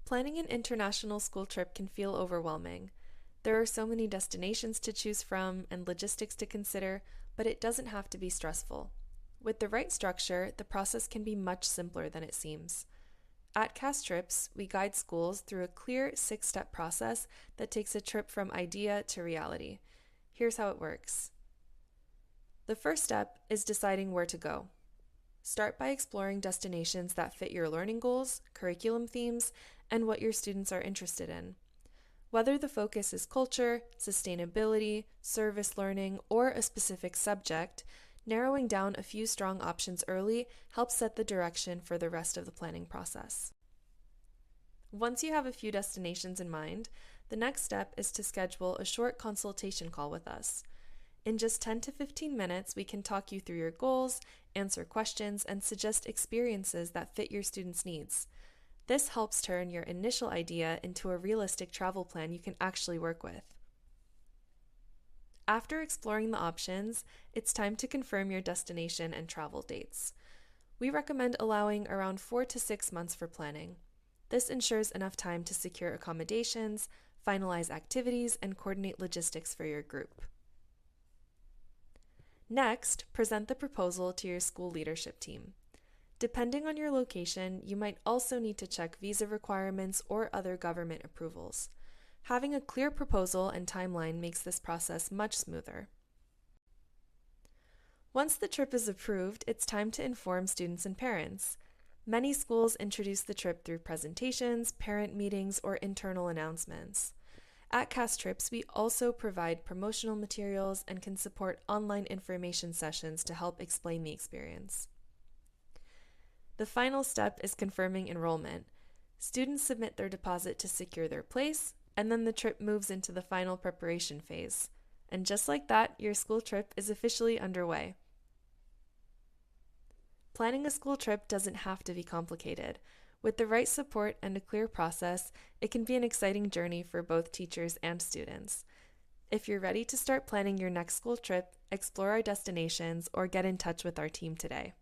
Planning an international school trip can feel overwhelming. There are so many destinations to choose from and logistics to consider, but it doesn't have to be stressful. With the right structure, the process can be much simpler than it seems. At CAS Trips, we guide schools through a clear 6-step process that takes a trip from idea to reality. Here's how it works. The first step is deciding where to go. Start by exploring destinations that fit your learning goals, curriculum themes, and what your students are interested in. Whether the focus is culture, sustainability, service learning, or a specific subject, narrowing down a few strong options early helps set the direction for the rest of the planning process. Once you have a few destinations in mind, the next step is to schedule a short consultation call with us. In just 10 to 15 minutes, we can talk you through your goals, answer questions, and suggest experiences that fit your students' needs. This helps turn your initial idea into a realistic travel plan you can actually work with. After exploring the options, it's time to confirm your destination and travel dates. We recommend allowing around 4 to 6 months for planning. This ensures enough time to secure accommodations, finalize activities, and coordinate logistics for your group. Next, present the proposal to your school leadership team. Depending on your location, you might also need to check visa requirements or other government approvals. Having a clear proposal and timeline makes this process much smoother. Once the trip is approved, it's time to inform students and parents. Many schools introduce the trip through presentations, parent meetings, or internal announcements. At CAS Trips, we also provide promotional materials and can support online information sessions to help explain the experience. The final step is confirming enrollment. Students submit their deposit to secure their place, and then the trip moves into the final preparation phase. And just like that, your school trip is officially underway. Planning a school trip doesn't have to be complicated. With the right support and a clear process, it can be an exciting journey for both teachers and students. If you're ready to start planning your next school trip, explore our destinations, or get in touch with our team today.